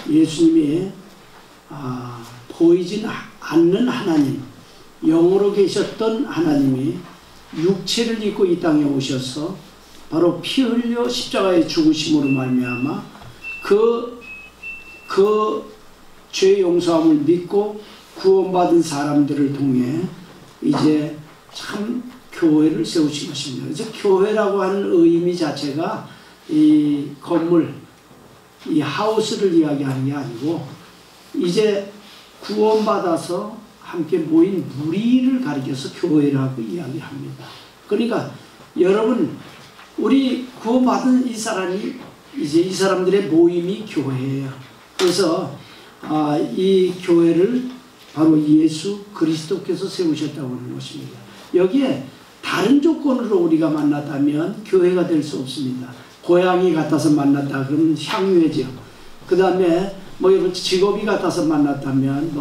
예수님이 보이진 않는 하나님, 영으로 계셨던 하나님이 육체를 입고 이 땅에 오셔서 바로 피 흘려 십자가에 죽으심으로 말미암아 그 죄 용서함을 믿고 구원받은 사람들을 통해 이제 참 교회를 세우신 것입니다. 그래서 교회라고 하는 의미 자체가 이 건물, 이 하우스를 이야기하는 게 아니고 이제 구원받아서 함께 모인 무리를 가리켜서 교회라고 이야기합니다. 그러니까 여러분, 우리 구원받은 이 사람이 이제 이 사람들의 모임이 교회예요. 그래서 이 교회를 바로 예수 그리스도께서 세우셨다고 하는 것입니다. 여기에 다른 조건으로 우리가 만났다면 교회가 될 수 없습니다. 고향이 같아서 만났다 그러면 향유회죠. 그 다음에 뭐 여러분 직업이 같아서 만났다면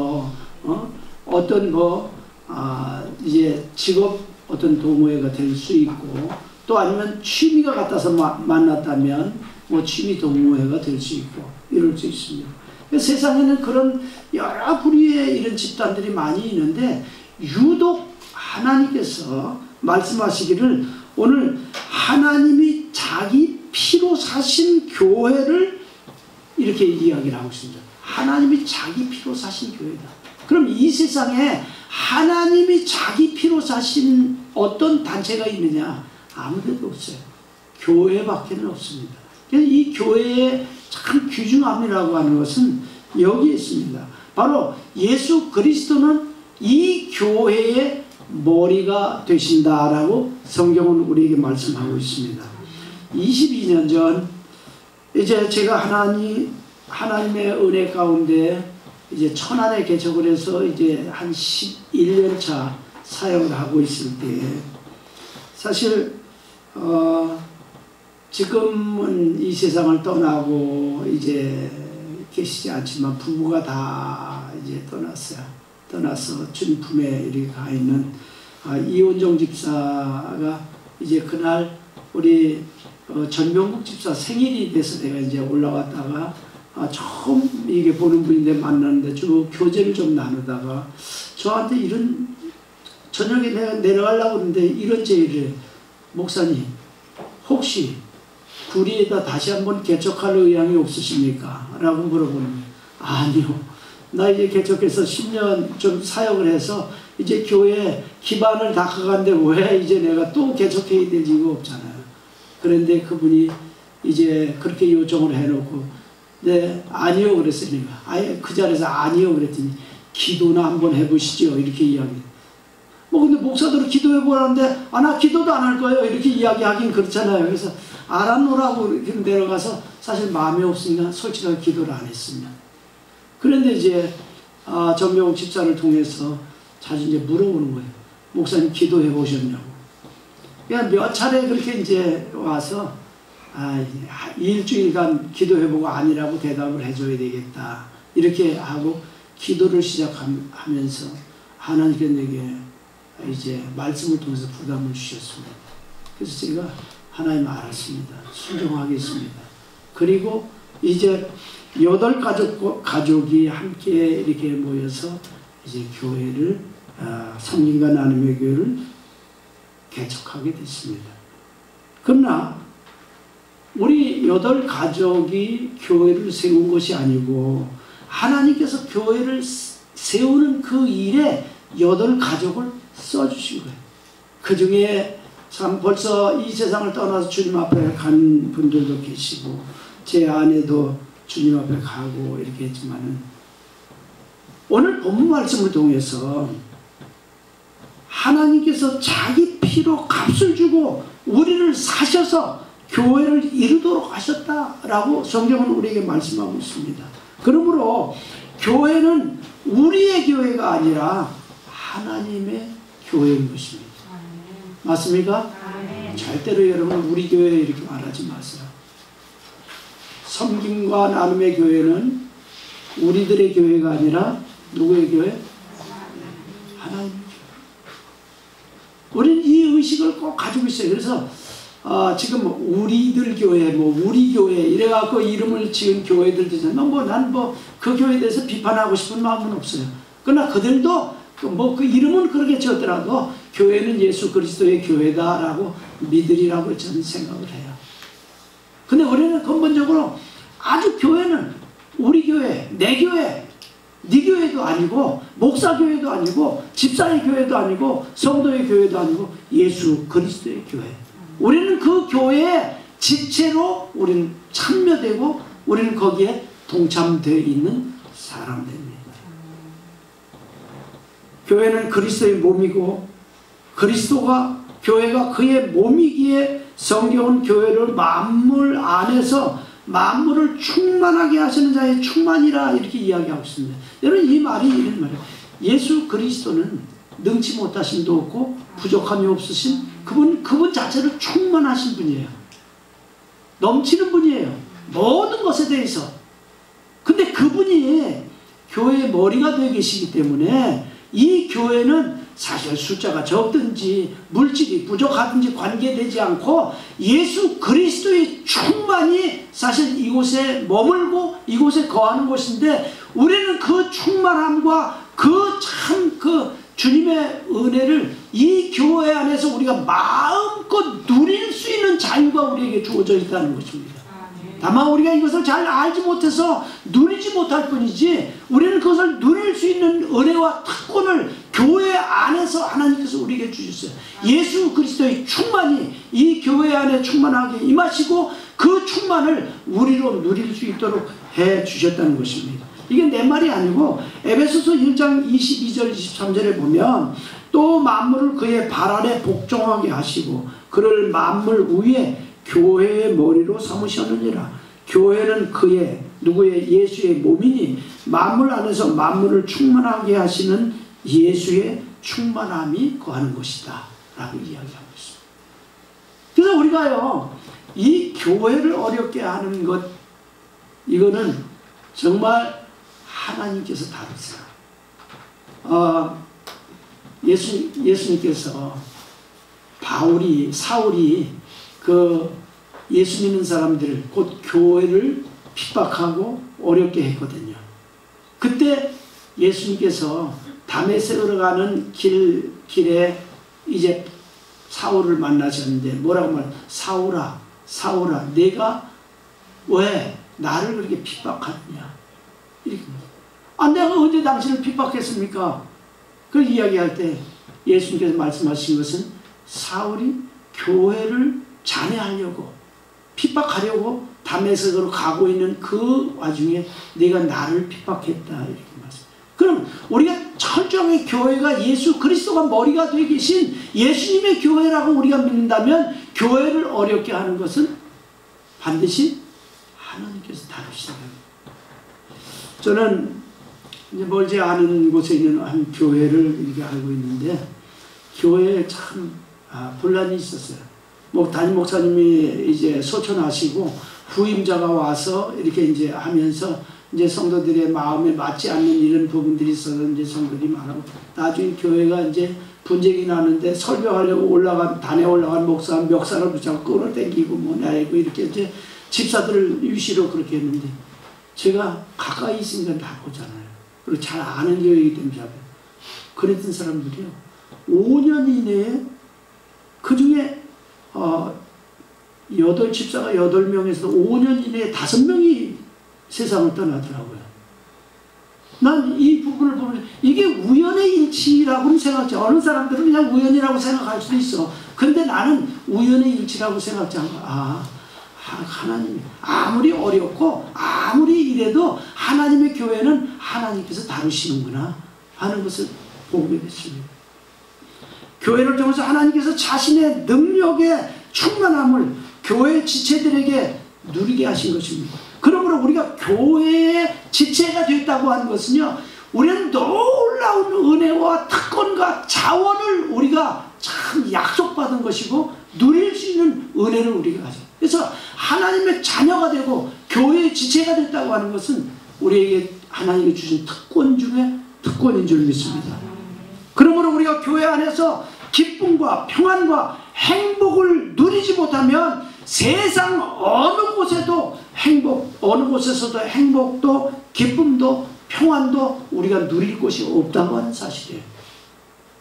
이제 직업 어떤 동호회가 될 수 있고, 또 아니면 취미가 같아서 만났다면 뭐 취미 동호회가 될 수 있고 이럴 수 있습니다. 세상에는 그런 여러 부류의 이런 집단들이 많이 있는데 유독 하나님께서 말씀하시기를 오늘 하나님이 자기 피로 사신 교회를 이렇게 이야기를 하고 있습니다. 하나님이 자기 피로 사신 교회다. 그럼 이 세상에 하나님이 자기 피로 사신 어떤 단체가 있느냐? 아무데도 없어요. 교회밖에는 없습니다. 그래서 이 교회의 참 귀중함이라고 하는 것은 여기에 있습니다. 바로 예수 그리스도는 이 교회의 머리가 되신다라고 성경은 우리에게 말씀하고 있습니다. 22년 전 이제 제가 하나님의 은혜 가운데 이제 천안에 개척을 해서 이제 한 11년 차 사역을 하고 있을 때 사실 지금은 이 세상을 떠나고 이제 계시지 않지만 부부가 다 이제 떠나서 주님 품에 이렇게 가 있는 이원종 집사가 이제 그날 우리 전명국 집사 생일이 돼서 내가 이제 올라왔다가 처음 이게 보는 분인데 만났는데 쭉 교제를 좀 나누다가 저한테 이런 저녁에 내가 내려가려고 하는데 이런 제의를, 목사님 혹시 구리에다 다시 한번 개척할 의향이 없으십니까? 라고 물어보는 거예요. 아니요, 나 이제 개척해서 10년 좀 사역을 해서 이제 교회 기반을 닦아간데 왜 이제 내가 또 개척해야 될 이유가 없잖아요. 그런데 그분이 이제 그렇게 요청을 해놓고 네 아니요 그랬으니까 아예 그 자리에서 아니요 그랬더니 기도나 한번 해보시죠 이렇게 이야기해요. 근데 목사들은 기도해보라는데 나 기도도 안 할 거예요 이렇게 이야기하긴 그렇잖아요. 그래서 알아놓으라고 이렇게 내려가서 사실 마음이 없으니까 솔직하게 기도를 안 했습니다. 그런데 이제 전명욱 집사를 통해서 자주 이제 물어보는 거예요. 목사님 기도해 보셨냐고. 그냥 몇 차례 그렇게 이제 와서 일주일간 기도해보고 아니라고 대답을 해줘야 되겠다 이렇게 하고 기도를 시작하면서 하나님께 내게 이제 말씀을 통해서 부담을 주셨습니다. 그래서 제가 하나님 알았습니다. 순종하겠습니다. 그리고 이제 8가족이 함께 이렇게 모여서 이제 교회를 성김과 나눔의 교회를 개척하게 됐습니다. 그러나 우리 8가족이 교회를 세운 것이 아니고 하나님께서 교회를 세우는 그 일에 8가족을 써주신 거예요. 그 중에 참 벌써 이 세상을 떠나서 주님 앞에 간 분들도 계시고 제 아내도 주님 앞에 가고 이렇게 했지만은 오늘 본문 말씀을 통해서 하나님께서 자기 피로 값을 주고 우리를 사셔서 교회를 이루도록 하셨다라고 성경은 우리에게 말씀하고 있습니다. 그러므로 교회는 우리의 교회가 아니라 하나님의 교회인 것입니다. 맞습니까? 절대로 여러분 우리 교회 이렇게 말하지 마세요. 섬김과 나눔의 교회는 우리들의 교회가 아니라 누구의 교회? 하나님의 교회. 우리는 이 의식을 꼭 가지고 있어요. 그래서 지금 우리들 교회, 우리 교회 이래갖고 이름을 지은 교회들도 있잖아요. 난 그 교회에 대해서 비판하고 싶은 마음은 없어요. 그러나 그들도 그 이름은 그렇게 지었더라도 교회는 예수 그리스도의 교회다라고 믿으리라고 저는 생각을 해요. 근데 우리는 근본적으로 아주 교회는 우리 교회, 내 교회, 네 교회도 아니고 목사 교회도 아니고 집사의 교회도 아니고 성도의 교회도 아니고 예수 그리스도의 교회. 우리는 그 교회의 지체로 우리는 참여되고 우리는 거기에 동참되어 있는 사람들입니다. 교회는 그리스도의 몸이고 그리스도가 교회가 그의 몸이기에 성경은 교회를 만물 안에서 만물을 충만하게 하시는 자의 충만이라 이렇게 이야기하고 있습니다. 여러분 이 말이 이런 말이에요. 예수 그리스도는 능치 못하심도 없고 부족함이 없으신 그분 자체로 충만하신 분이에요. 넘치는 분이에요. 모든 것에 대해서. 근데 그분이 교회의 머리가 되어 계시기 때문에 이 교회는 사실 숫자가 적든지 물질이 부족하든지 관계되지 않고 예수 그리스도의 충만이 사실 이곳에 머물고 이곳에 거하는 곳인데 우리는 그 충만함과 그 주님의 은혜를 이 교회 안에서 우리가 마음껏 누릴 수 있는 자유가 우리에게 주어져 있다는 것입니다. 다만 우리가 이것을 잘 알지 못해서 누리지 못할 뿐이지 우리는 그것을 누릴 수 있는 은혜와 특권을 교회 안에서 하나님께서 우리에게 주셨어요. 예수 그리스도의 충만이 이 교회 안에 충만하게 임하시고 그 충만을 우리로 누릴 수 있도록 해 주셨다는 것입니다. 이게 내 말이 아니고 에베소서 1장 22절 23절에 보면 또 만물을 그의 발 아래 복종하게 하시고 그를 만물 위에 교회의 머리로 삼으셨느니라. 교회는 그의 누구의 예수의 몸이니 만물 안에서 만물을 충만하게 하시는 예수의 충만함이 거하는 것이다 라고 이야기하고 있습니다. 그래서 우리가요 이 교회를 어렵게 하는 것 이거는 정말 하나님께서 다루세요. 예수님께서 사울이 예수 믿는 사람들 곧 교회를 핍박하고 어렵게 했거든요. 그때 예수님께서 다메섹으로 가는 길에 이제 사울을 만나셨는데 뭐라고 말해요? 사울아 내가 왜 나를 그렇게 핍박하느냐 이렇게 내가 언제 당신을 핍박했습니까? 그 이야기할 때 예수님께서 말씀하신 것은 사울이 교회를 잔해하려고 핍박하려고 다메섹으로 가고 있는 그 와중에 내가 나를 핍박했다 이렇게 말씀. 그럼 우리가 철저하게 교회가 예수 그리스도가 머리가 되어 계신 예수님의 교회라고 우리가 믿는다면 교회를 어렵게 하는 것은 반드시 하나님께서 다루시는 겁니다. 저는 이제 멀지 않은 곳에 있는 한 교회를 이렇게 알고 있는데 교회에 참 분란이 있었어요. 담임 목사님이 이제 소천하시고 후임자가 와서 이렇게 이제 하면서 이제 성도들의 마음에 맞지 않는 이런 부분들이 있어서 이제 성도들이 많고 나중에 교회가 이제 분쟁이 나는데 설교하려고 단에 올라간 멱살을 붙잡고 끈을 당기고 나이고 이렇게 이제 집사들을 유시로 그렇게 했는데 제가 가까이 있으니까 다 보잖아요. 그리고 잘 아는 교회이기 때문에 그랬던 사람들이요 5년 이내에 그 중에 8집사가 8명에서 5년 이내에 5명이 세상을 떠나더라고요. 난 이 부분을 보면 이게 우연의 일치라고는 생각하지 어느 사람들은 그냥 우연이라고 생각할 수도 있어. 근데 나는 우연의 일치라고 생각하지 않고 하나님 아무리 어렵고 아무리 이래도 하나님의 교회는 하나님께서 다루시는구나 하는 것을 보게 됐습니다. 교회를 통해서 하나님께서 자신의 능력의 충만함을 교회 지체들에게 누리게 하신 것입니다. 그러므로 우리가 교회의 지체가 됐다고 하는 것은요 우리는 놀라운 은혜와 특권과 자원을 우리가 참 약속받은 것이고 누릴 수 있는 은혜를 우리가 가져. 그래서 하나님의 자녀가 되고 교회의 지체가 됐다고 하는 것은 우리에게 하나님이 주신 특권 중에 특권인 줄 믿습니다. 그러므로 우리가 교회 안에서 기쁨과 평안과 행복을 누리지 못하면 세상 어느 곳에도 어느 곳에서도 행복도 기쁨도 평안도 우리가 누릴 곳이 없다고 하는 사실이에요.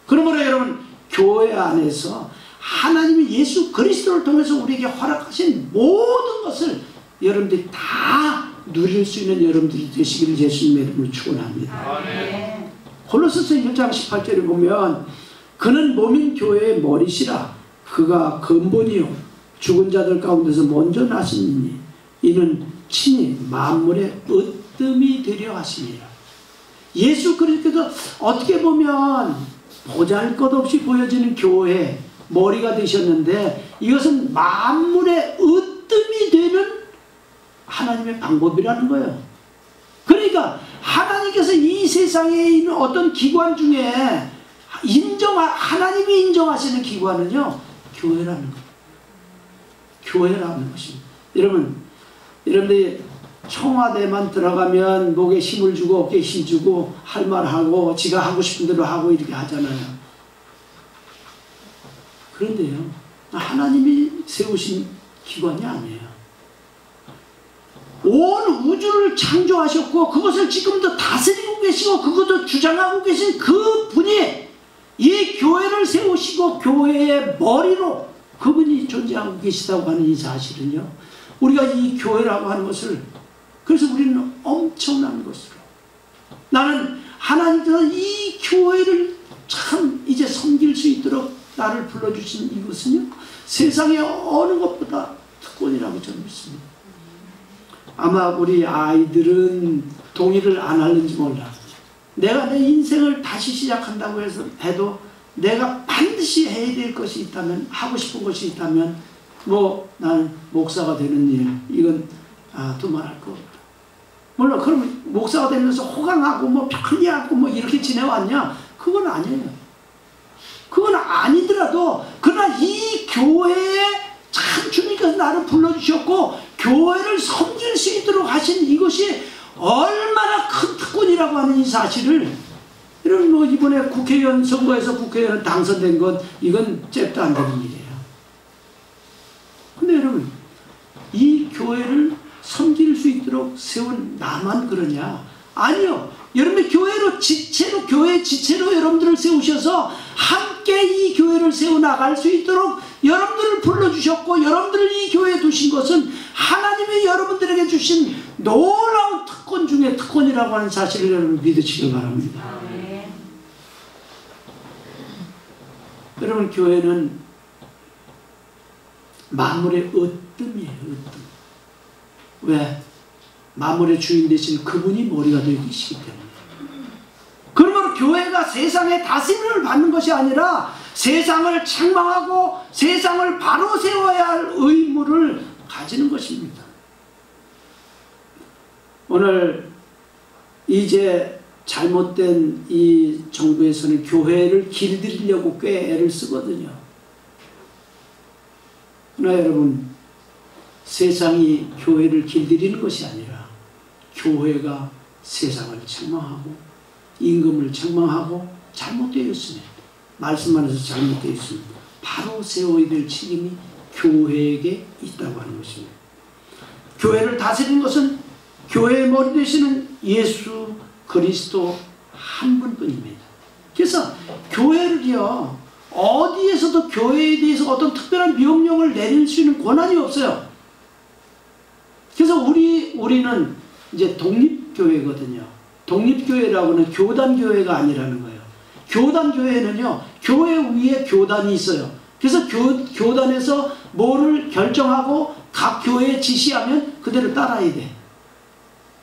그러므로 여러분, 교회 안에서 하나님이 예수 그리스도를 통해서 우리에게 허락하신 모든 것을 여러분들이 다 누릴 수 있는 여러분들이 되시기를 예수님의 이름으로 축원합니다. 골로새서 1장 18절에 보면 그는 몸인 교회의 머리시라. 그가 근본이요 죽은 자들 가운데서 먼저 나시니 이는 친히 만물의 으뜸이 되려 하시니라. 예수 그리스도께서 어떻게 보면 보잘것없이 보여지는 교회 머리가 되셨는데 이것은 만물의 으뜸이 되는 하나님의 방법이라는 거예요. 그러니까 하나님께서 이 세상에 있는 어떤 기관 중에 하나님이 인정하시는 기관은요, 교회라는 거예요. 교회라는 것입니다. 여러분들이 청와대만 들어가면 목에 힘을 주고 어깨에 힘 주고 할 말 하고 지가 하고 싶은 대로 하고 이렇게 하잖아요. 그런데요, 하나님이 세우신 기관이 아니에요. 온 우주를 창조하셨고 그것을 지금도 다스리고 계시고 그것도 주장하고 계신 그 분이 이 교회를 세우시고 교회의 머리로 그분이 존재하고 계시다고 하는 이 사실은요, 우리가 이 교회라고 하는 것을, 그래서 우리는 엄청난 것으로, 나는 하나님께서 이 교회를 참 이제 섬길 수 있도록 나를 불러주신 이것은요, 세상의 어느 것보다 특권이라고 저는 믿습니다. 아마 우리 아이들은 동의를 안 하는지 몰라. 내가 내 인생을 다시 시작한다고 해도 내가 반드시 해야 될 것이 있다면, 하고 싶은 것이 있다면, 나는 목사가 되는 일, 이건 두말할 거 없다. 물론 그럼 목사가 되면서 호강하고 편리하고 이렇게 지내왔냐? 그건 아니에요. 그건 아니더라도 그러나 이 교회에 참 주님께서 나를 불러주셨고 교회를 섬길 수 있도록 하신 이것이 얼마나 큰 특권이라고 하는 이 사실을, 여러분 이번에 국회의원 선거에서 국회의원 당선된 것, 이건 잽도 안 되는 일이에요. 근데 여러분, 이 교회를 섬길 수 있도록 세운 나만 그러냐? 아니요. 여러분의 교회 지체로 여러분들을 세우셔서 함께 이 교회를 세워나갈 수 있도록 여러분들을 불러주셨고, 여러분들을 이 교회에 두신 것은 하나님이 여러분들에게 주신 놀라운 특권 중에 특권이라고 하는 사실을 여러분 믿으시기 바랍니다. 여러분, 교회는 만물의 으뜸이에요. 으뜸. 왜? 만물의 주인 되신 그분이 머리가 되어 계시기 때문에. 그러므로 교회가 세상의 다스림을 받는 것이 아니라 세상을 책망하고 세상을 바로 세워야 할 의무를 가지는 것입니다. 오늘 이제 잘못된 이 정부에서는 교회를 길들이려고 꽤 애를 쓰거든요. 그러나 여러분, 세상이 교회를 길들이는 것이 아니라 교회가 세상을 책망하고 임금을 책망하고 잘못되어 있습니다. 말씀 안에서 잘못되어 있습니다. 바로 세워야 될 책임이 교회에게 있다고 하는 것입니다. 교회를 다스리는 것은 교회의 머리 되시는 예수 그리스도 한 분뿐입니다. 그래서 교회를요, 어디에서도 교회에 대해서 어떤 특별한 명령을 내릴 수 있는 권한이 없어요. 그래서 우리는 이제 독립교회거든요. 독립교회라고는 교단교회가 아니라는 거예요. 교단교회는요, 교회 위에 교단이 있어요. 그래서 교단에서 뭐를 결정하고 각 교회에 지시하면 그대로 따라야 돼.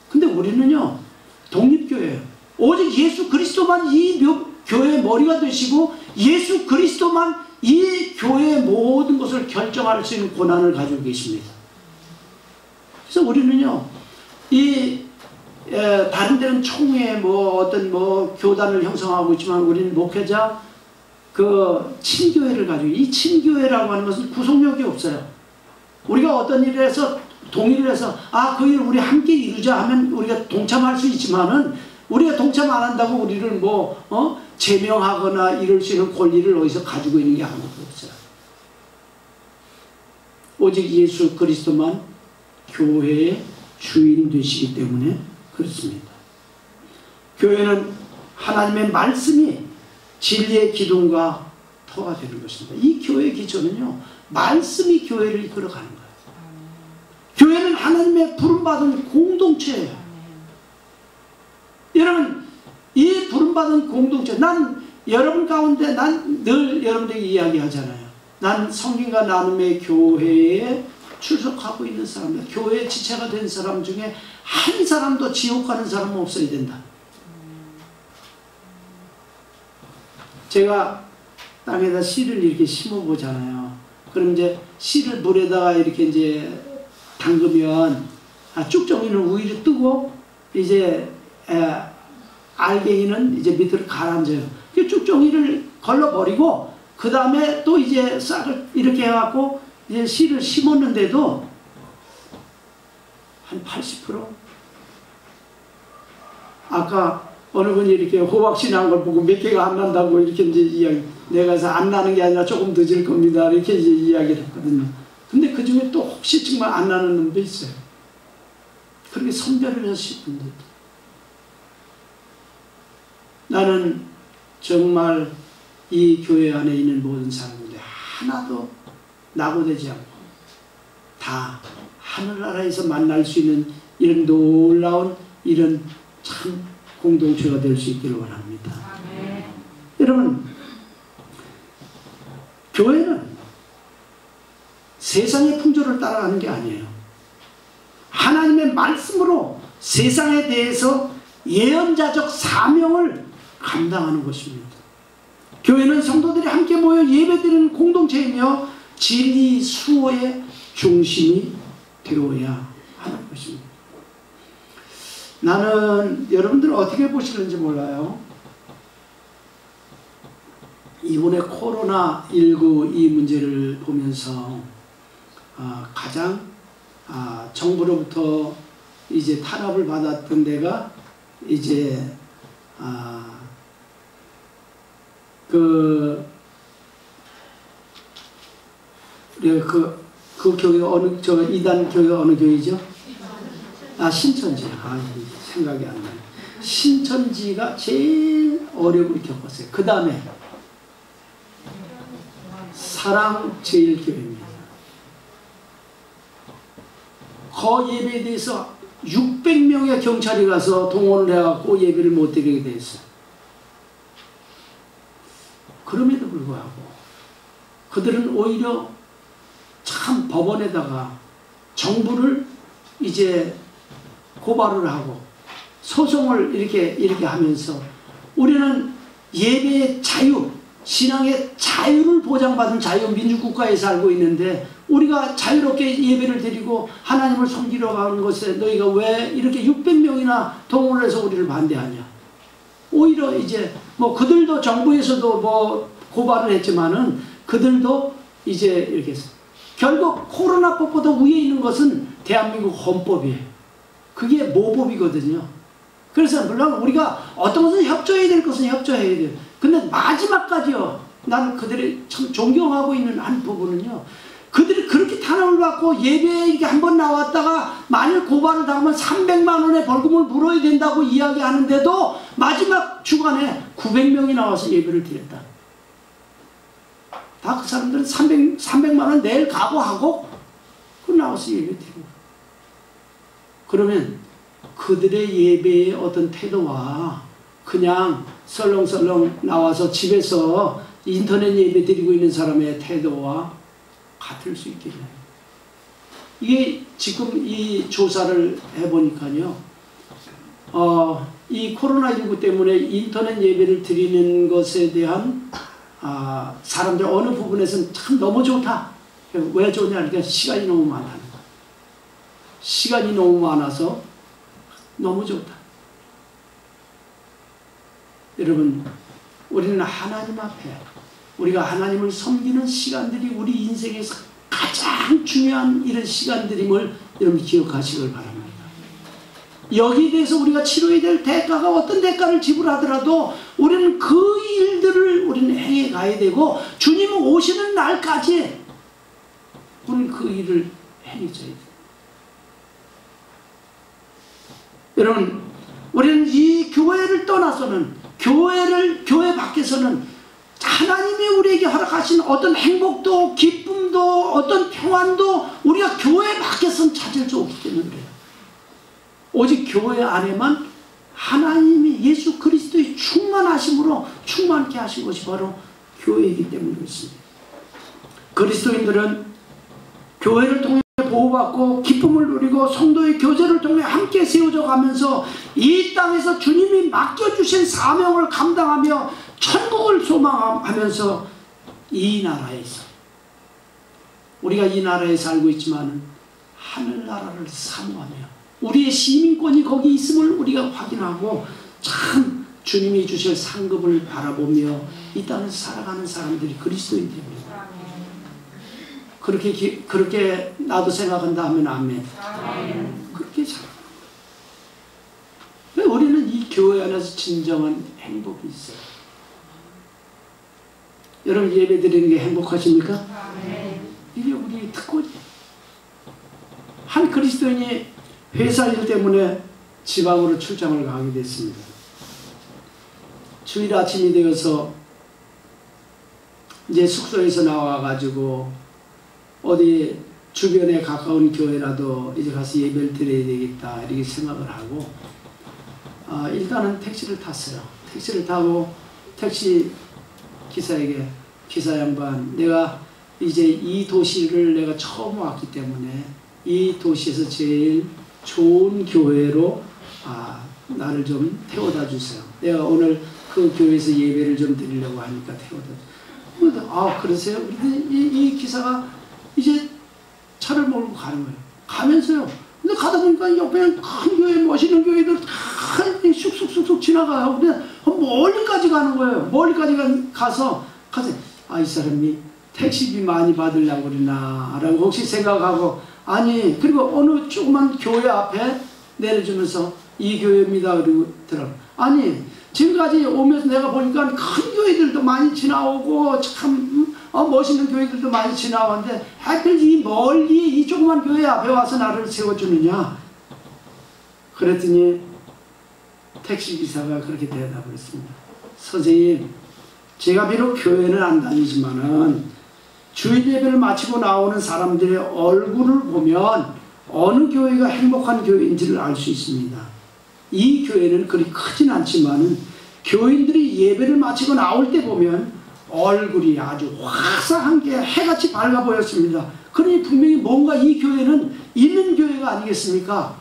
근데 우리는요, 독립교회예요. 오직 예수 그리스도만 이 교회의 머리가 되시고 예수 그리스도만 이 교회의 모든 것을 결정할 수 있는 권한을 가지고 계십니다. 그래서 우리는요, 다른 데는 총회 어떤 교단을 형성하고 있지만 우리는 목회자 친교회를 가지고, 이 친교회라고 하는 것은 구속력이 없어요. 우리가 어떤 일을 해서 동의를 해서 그 일을 우리 함께 이루자 하면 우리가 동참할 수 있지만은, 우리가 동참 안 한다고 우리를 제명하거나 이럴 수 있는 권리를 어디서 가지고 있는 게 아무것도 없어요. 오직 예수 그리스도만 교회의 주인 되시기 때문에 그렇습니다. 교회는 하나님의 말씀이 진리의 기둥과 터가 되는 것입니다. 이 교회의 기초는요, 말씀이 교회를 이끌어가는 거예요. 교회는 하나님의 부름받은 공동체예요. 여러분, 이 부름받은 공동체, 난 여러분 가운데 난 늘 여러분들에게 이야기하잖아요. 난 성경과 나눔의 교회에 출석하고 있는 사람이다. 교회의 지체가 된 사람 중에 한 사람도 지옥 가는 사람은 없어야 된다. 제가 땅에다 씨를 이렇게 심어 보잖아요. 그럼 이제 씨를 물에다가 이렇게 이제 담그면 쭉정이는 위로 뜨고 이제 알갱이는 이제 밑으로 가라앉아요. 쭉정이를 걸러버리고 그 다음에 또 이제 싹을 이렇게 해갖고 이제 씨를 심었는데도 한 80%? 아까 어느 분이 이렇게 호박씨 난 걸 보고 몇 개가 안 난다고 이렇게 이제 이야기, 내가 안 나는 게 아니라 조금 늦을 겁니다. 이렇게 이제 이야기를 했거든요. 근데 그 중에 또 혹시 정말 안 나는 놈도 있어요. 그렇게 선별을 하실 분들. 나는 정말 이 교회 안에 있는 모든 사람들 하나도 낙오되지 않고 다 하늘나라에서 만날 수 있는 이런 놀라운 이런 참 공동체가 될 수 있기를 원합니다. 네. 여러분, 교회는 세상의 풍조를 따라가는 게 아니에요. 하나님의 말씀으로 세상에 대해서 예언자적 사명을 감당하는 것입니다. 교회는 성도들이 함께 모여 예배드리는 공동체이며 진리 수호의 중심이 되어야 하는 것입니다. 나는 여러분들 어떻게 보시는지 몰라요. 이번에 코로나19 이 문제를 보면서 가장 정부로부터 이제 탄압을 받았던 데가 이제 그 교회가 어느, 저 2단 교회가 어느 교회죠? 신천지. 생각이 안 나요. 신천지가 제일 어려움을 겪었어요. 그 다음에 사랑제일교회입니다. 그 예배에 대해서 600명의 경찰이 가서 동원을 해갖고 예배를 못 드리게 됐어요. 그럼에도 불구하고 그들은 오히려 참 법원에다가 정부를 이제 고발을 하고 소송을 이렇게 하면서 우리는 예배의 자유, 신앙의 자유를 보장받은 자유민주국가에 살고 있는데 우리가 자유롭게 예배를 드리고 하나님을 섬기러 가는 것에 너희가 왜 이렇게 600명이나 동원을 해서 우리를 반대하냐. 오히려 이제 뭐 그들도 정부에서도 뭐 고발을 했지만은 그들도 이제 이렇게 해서 결국 코로나법보다 위에 있는 것은 대한민국 헌법이에요. 그게 모법이거든요. 그래서 물론 우리가 어떤 것은 협조해야 될 것은 협조해야 돼요. 근데 마지막까지요. 나는 그들이 참 존경하고 있는 한 부분은요. 그들이 그렇게 탄압을 받고 예배에 이렇게 한번 나왔다가 만일 고발을 당하면 300만 원의 벌금을 물어야 된다고 이야기하는데도 마지막 주간에 900명이 나와서 예배를 드렸다. 다 그 사람들은 300만 원 내일 각오하고 그 나와서 예배 드리고. 그러면 그들의 예배의 어떤 태도와 그냥 설렁설렁 나와서 집에서 인터넷 예배 드리고 있는 사람의 태도와 같을 수 있겠네요. 이게 지금 이 조사를 해보니까요. 이 코로나19 때문에 인터넷 예배를 드리는 것에 대한 사람들 어느 부분에서는 참 너무 좋다. 왜 좋냐? 그러니까 시간이 너무 많다는 거야. 시간이 너무 많아서 너무 좋다. 여러분, 우리는 하나님 앞에 우리가 하나님을 섬기는 시간들이 우리 인생에서 가장 중요한 이런 시간들임을 여러분 기억하시길 바랍니다. 여기에 대해서 우리가 치러야 될 대가가 어떤 대가를 지불하더라도 우리는 그 일들을 우리는 행해 가야 되고 주님 오시는 날까지 우리는 그 일을 해내줘야 돼요. 여러분, 우리는 이 교회를 떠나서는, 교회 밖에서는 하나님이 우리에게 허락하신 어떤 행복도 기쁨도 어떤 평안도 우리가 교회 밖에서는 찾을 수 없기 때문에 그래요. 오직 교회 안에만 하나님이 예수 그리스도의 충만하심으로 충만케 하신 것이 바로 교회이기 때문에 그렇습니다. 그리스도인들은 교회를 통해 보호받고 기쁨을 누리고 성도의 교제를 통해 함께 세워져 가면서 이 땅에서 주님이 맡겨주신 사명을 감당하며 천국을 소망하면서 이 나라에서, 우리가 이 나라에 살고 있지만 하늘나라를 사모하며 우리의 시민권이 거기 있음을 우리가 확인하고 참 주님이 주실 상급을 바라보며 이 땅에서 살아가는 사람들이 그리스도인들입니다. 그렇게 나도 생각한다 하면 아멘. 그렇게 살아가는 거예요. 우리는 이 교회 안에서 진정한 행복이 있어요. 여러분, 예배 드리는 게 행복하십니까? 이게 우리의 특권이에요. 한 그리스도인이 회사 일 때문에 지방으로 출장을 가게 됐습니다. 주일 아침이 되어서 이제 숙소에서 나와가지고 어디 주변에 가까운 교회라도 이제 가서 예배를 드려야 되겠다 이렇게 생각을 하고 일단은 택시를 탔어요. 택시를 타고 택시 기사에게, 기사 양반, 내가 이제 이 도시를 내가 처음 왔기 때문에 이 도시에서 제일 좋은 교회로 나를 좀 태워다 주세요. 내가 오늘 그 교회에서 예배를 좀 드리려고 하니까 태워다 주세요. 그러세요? 이 기사가 이제 차를 몰고 가는 거예요. 가면서요. 근데 가다 보니까 옆에 큰 교회, 멋있는 교회들 다 쑥쑥쑥쑥 지나가요. 근데 멀리까지 가는 거예요. 멀리까지 가서 이 사람이 택시비 많이 받으려고 그러나 라고 혹시 생각하고, 아니, 그리고 어느 조그만 교회 앞에 내려주면서 이 교회입니다 그리고 들어. 아니, 지금까지 오면서 내가 보니까 큰 교회들도 많이 지나오고 참 멋있는 교회들도 많이 지나오는데 하필 이 멀리 이 조그만 교회 앞에 와서 나를 세워주느냐. 그랬더니 택시기사가 그렇게 대답을 했습니다. 선생님, 제가 비록 교회는 안 다니지만은 주일 예배를 마치고 나오는 사람들의 얼굴을 보면 어느 교회가 행복한 교회인지를 알 수 있습니다. 이 교회는 그리 크진 않지만은 교인들이 예배를 마치고 나올 때 보면 얼굴이 아주 화사한 게 해같이 밝아 보였습니다. 그러니 분명히 뭔가 이 교회는 있는 교회가 아니겠습니까?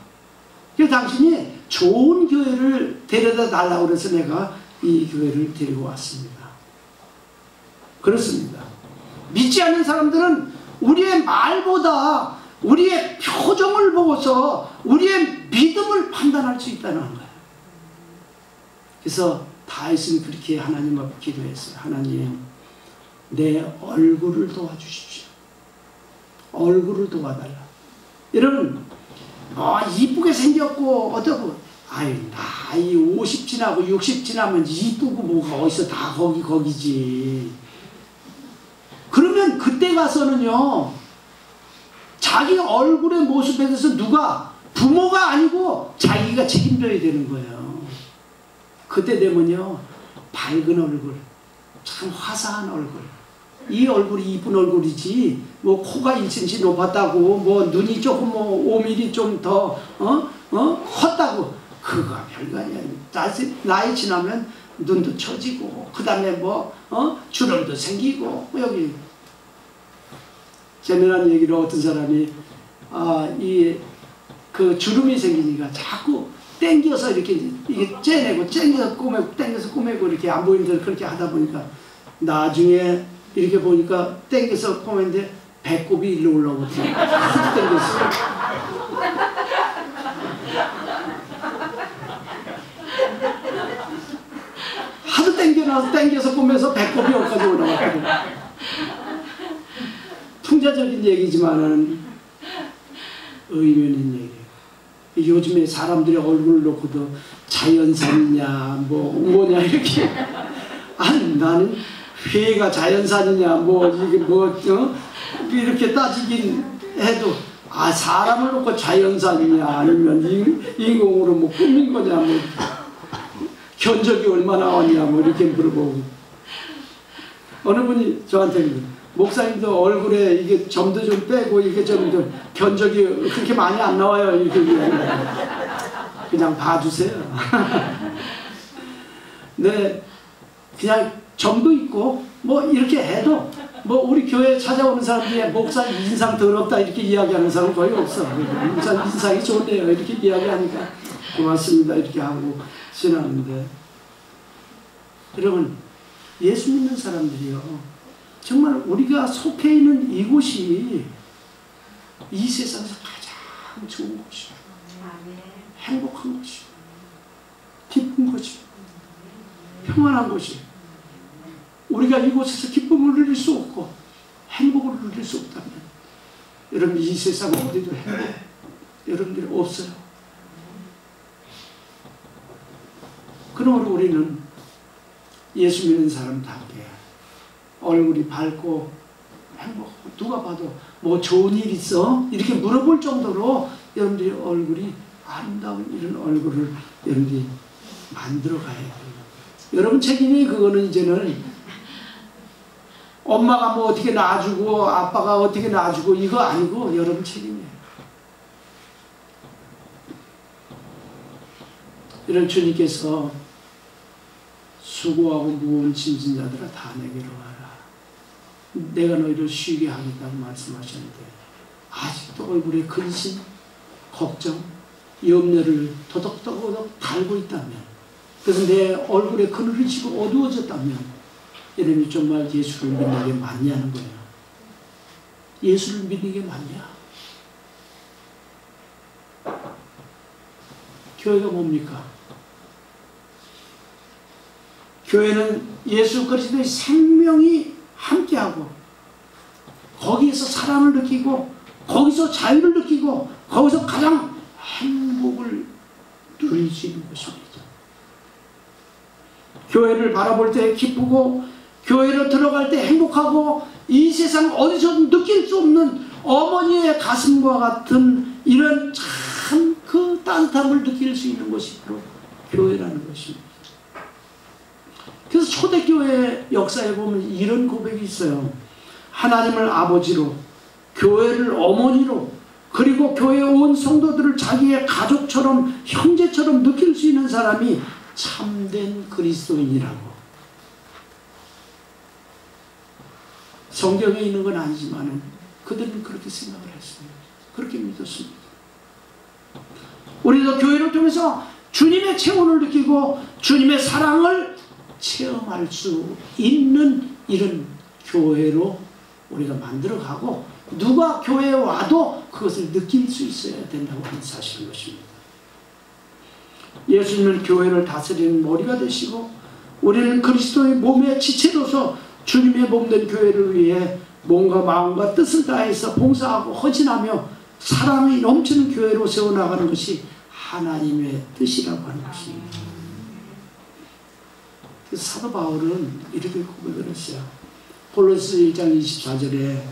그래서 당신이 좋은 교회를 데려다 달라고 해서 내가 이 교회를 데리고 왔습니다. 그렇습니다. 믿지 않는 사람들은 우리의 말보다 우리의 표정을 보고서 우리의 믿음을 판단할 수 있다는 거예요. 그래서 다윗은 그렇게 하나님 앞에 기도했어요. 하나님, 내 얼굴을 도와주십시오. 얼굴을 도와달라. 여러분, 이쁘게 생겼고 어떻고, 나이 50 지나고 60 지나면 이쁘고 뭐가 어디서 다 거기지. 그러면 그때 가서는요, 자기 얼굴의 모습에 대해서 누가, 부모가 아니고 자기가 책임져야 되는 거예요. 그때 되면요, 밝은 얼굴, 참 화사한 얼굴, 이 얼굴이 이쁜 얼굴이지, 뭐 코가 1cm 높았다고, 뭐 눈이 조금 5mm 좀 더 컸다고, 그거가 별거 아니야. 나이 지나면 눈도 처지고, 그 다음에 주름도 생기고, 여기 재미난 얘기로 어떤 사람이 그 주름이 생기니까 자꾸 땡겨서 이렇게 째내고 땡겨서 꼬매고 이렇게 안 보이는 데를 그렇게 하다 보니까 나중에 이렇게 보니까 땡겨서 꼬매는데 배꼽이 일로 올라오거든요. 땡겼어요. 하도 땡겨서 꼬매서 배꼽이 여기까지 올라왔거든요. 풍자적인 얘기지만은 의미 있는 얘기예요. 요즘에 사람들의 얼굴을 놓고도 자연산이냐 뭐냐 이렇게, 아니 나는 회가 자연산이냐 이게 이렇게 따지긴 해도 사람을 놓고 자연산이냐 아니면 인공으로 뭐 꾸민 거냐 뭐 견적이 얼마나 나왔냐 뭐 이렇게 물어보고 어느 분이 저한테 목사님도 얼굴에 이게 점도 좀 빼고 이게 좀 견적이 그렇게 많이 안 나와요 이렇게 그냥 봐주세요. 네, 그냥 점도 있고 뭐 이렇게 해도 뭐 우리 교회에 찾아오는 사람들이 목사 인상 더럽다 이렇게 이야기하는 사람은 거의 없어. 목사 인상이 좋네요 이렇게 이야기하니까 고맙습니다 이렇게 하고 지나는데, 여러분 예수 믿는 사람들이요 정말 우리가 속해 있는 이곳이 이 세상에서 가장 좋은 곳이요, 행복한 곳이요, 기쁜 곳이요, 평안한 곳이요. 우리가 이곳에서 기쁨을 누릴 수 없고 행복을 누릴 수 없다면 여러분 이 세상 어디도 행복 여러분들이 없어요. 그러므로 우리는 예수 믿는 사람답게 얼굴이 밝고 행복하고 누가 봐도 뭐 좋은 일 있어? 이렇게 물어볼 정도로 여러분들이 얼굴이 아름다운 이런 얼굴을 여러분들이 만들어 가야 돼요. 여러분 책임이 그거는 이제는 엄마가 뭐 어떻게 낳아주고 아빠가 어떻게 낳아주고 이거 아니고 여러분 책임이에요. 이런 주님께서 수고하고 무거운 짐진 자들아 다 내게로 와라. 내가 너희를 쉬게 하겠다고 말씀하셨는데 아직도 얼굴에 근심, 걱정, 염려를 더덕더덕 달고 있다면, 그래서 내 얼굴에 그늘이 지고 어두워졌다면 여러분이 정말 예수를 믿는 게 맞냐는 거예요. 예수를 믿는 게 맞냐? 교회가 뭡니까? 교회는 예수 그리스도의 생명이 함께하고 거기에서 사랑을 느끼고 거기서 자유를 느끼고 거기서 가장 행복을 누릴 수 있는 것입니다. 교회를 바라볼 때 기쁘고 교회로 들어갈 때 행복하고 이 세상 어디서도 느낄 수 없는 어머니의 가슴과 같은 이런 참 그 따뜻함을 느낄 수 있는 것이 바로 교회라는 것입니다. 그래서 초대교회 역사에 보면 이런 고백이 있어요. 하나님을 아버지로, 교회를 어머니로, 그리고 교회에 온 성도들을 자기의 가족처럼 형제처럼 느낄 수 있는 사람이 참된 그리스도인이라고. 성경에 있는 건 아니지만 그들은 그렇게 생각을 했습니다. 그렇게 믿었습니다. 우리도 교회를 통해서 주님의 체온을 느끼고 주님의 사랑을 체험할 수 있는 이런 교회로 우리가 만들어가고 누가 교회에 와도 그것을 느낄 수 있어야 된다고 하는 사실인 것입니다. 예수님은 교회를 다스리는 머리가 되시고 우리는 그리스도의 몸의 지체로서 주님의 몸된 교회를 위해 몸과 마음과 뜻을 다해서 봉사하고 헌신하며 사랑이 넘치는 교회로 세워나가는 것이 하나님의 뜻이라고 하는 것입니다. 사도 바울은 이렇게 고백을 했어요. 골로새 1장 24절에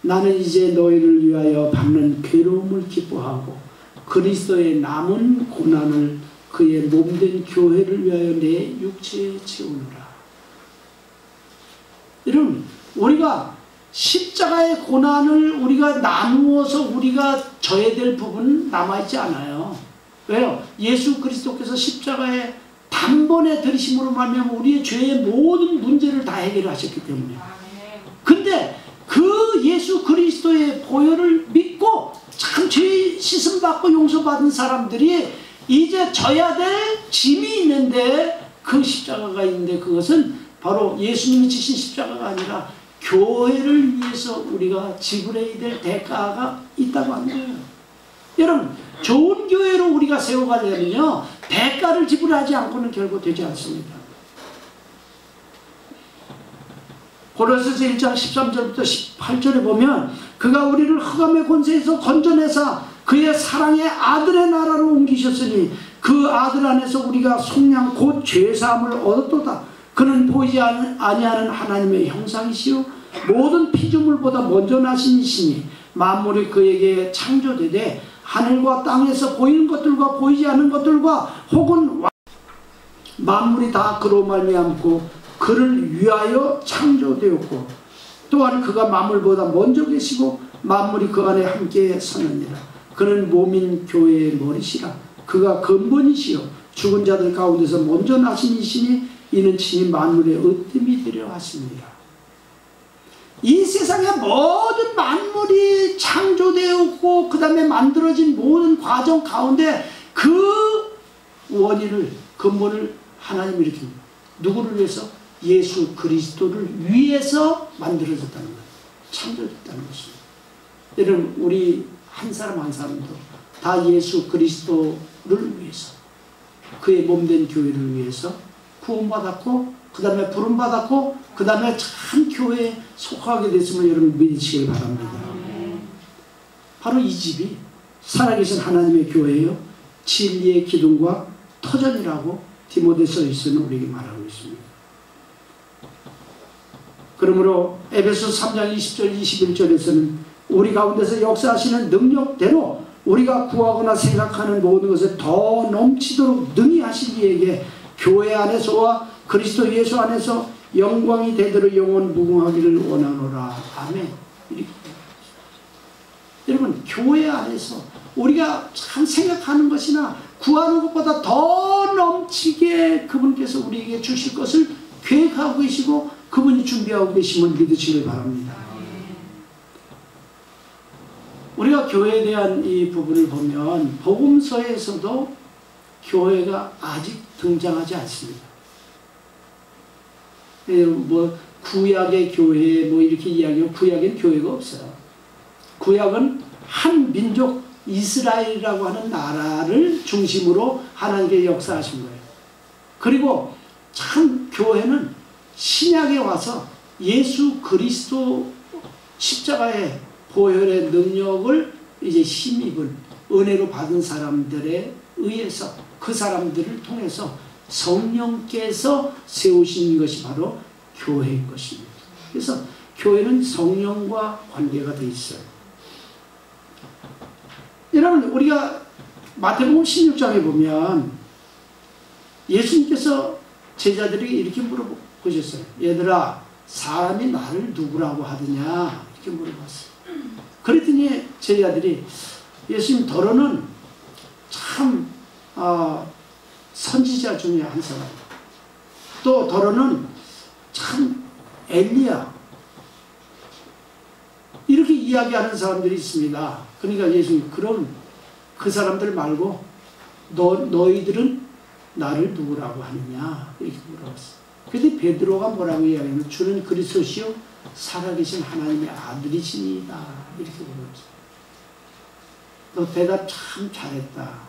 나는 이제 너희를 위하여 받는 괴로움을 기뻐하고 그리스도의 남은 고난을 그의 몸된 교회를 위하여 내 육체에 채우노라. 여러분 우리가 십자가의 고난을 우리가 나누어서 우리가 져야 될 부분은 남아있지 않아요. 왜요? 예수 그리스도께서 십자가에 단번에 들이심으로 말미암아 우리의 죄의 모든 문제를 다 해결하셨기 때문에. 근데 그 예수 그리스도의 보혈을 믿고 참 죄 씻음 받고 용서받은 사람들이 이제 져야 될 짐이 있는데 그 십자가가 있는데 그것은 바로 예수님이 지신 십자가가 아니라 교회를 위해서 우리가 지불해야 될 대가가 있다고 하는 거예요. 여러분 좋은 교회로 우리가 세워가려면요 대가를 지불하지 않고는 결국 되지 않습니다. 고린도서 1장 13절부터 18절에 보면 그가 우리를 흑암의 권세에서 건져내사 그의 사랑의 아들의 나라로 옮기셨으니 그 아들 안에서 우리가 속량 곧 죄사함을 얻었도다. 그는 보이지 아니하는 하나님의 형상이시요 모든 피조물보다 먼저 나신 이시니 만물이 그에게 창조되되 하늘과 땅에서 보이는 것들과 보이지 않는 것들과 혹은 만물이 다 그로 말미암고 그를 위하여 창조되었고 또한 그가 만물보다 먼저 계시고 만물이 그 안에 함께 서느니라. 그는 몸인 교회의 머리시라. 그가 근본이시요 죽은 자들 가운데서 먼저 나신 이시니 이는 친히 만물의 으뜸이 되려 하십니다. 이 세상의 모든 만물이 창조되었고 그 다음에 만들어진 모든 과정 가운데 그 원인을 근본을 하나님이 일으킵니다. 누구를 위해서? 예수 그리스도를 위해서 만들어졌다는 거예요. 창조됐다는 것입니다. 여러분 우리 한 사람 한 사람도 다 예수 그리스도를 위해서 그의 몸된 교회를 위해서 구원받았고 그 다음에 부름받았고 그 다음에 참 교회에 속하게 됐음을 여러분 믿으시길 바랍니다. 바로 이 집이 살아계신 하나님의 교회예요. 진리의 기둥과 터전이라고 디모데서에서는 우리에게 말하고 있습니다. 그러므로 에베소 3장 20절 21절에서는 우리 가운데서 역사하시는 능력대로 우리가 구하거나 생각하는 모든 것을 더 넘치도록 능히 하신 이에게 교회 안에서와 그리스도 예수 안에서 영광이 되도록 영원 무궁하기를 원하노라. 아멘. 이렇게. 여러분 교회 안에서 우리가 참 생각하는 것이나 구하는 것보다 더 넘치게 그분께서 우리에게 주실 것을 계획하고 계시고 그분이 준비하고 계심을 믿으시길 바랍니다. 우리가 교회에 대한 이 부분을 보면 복음서에서도 교회가 아직 등장하지 않습니다. 뭐 구약의 교회 뭐 이렇게 이야기하면 구약엔 교회가 없어요. 구약은 한 민족 이스라엘이라고 하는 나라를 중심으로 하나님께 역사하신 거예요. 그리고 참 교회는 신약에 와서 예수 그리스도 십자가의 보혈의 능력을 이제 힘입을 은혜로 받은 사람들에 의해서 그 사람들을 통해서 성령께서 세우신 것이 바로 교회인 것입니다. 그래서 교회는 성령과 관계가 되어 있어요. 여러분 우리가 마태복음 16장에 보면 예수님께서 제자들에게 이렇게 물어보셨어요. 얘들아 사람이 나를 누구라고 하느냐 이렇게 물어봤어요. 그랬더니 제자들이 예수님 더러는 참 선지자 중에 한 사람 또 더러는 참 엘리야 이렇게 이야기하는 사람들이 있습니다. 그러니까 예수님 그럼 그 사람들 말고 너희들은 나를 누구라고 하느냐 이렇게 물어봤어요. 그런데 베드로가 뭐라고 이야기하면 주는 그리스도시요 살아계신 하나님의 아들이시니이다 이렇게 물었어요. 너 대답 참 잘했다.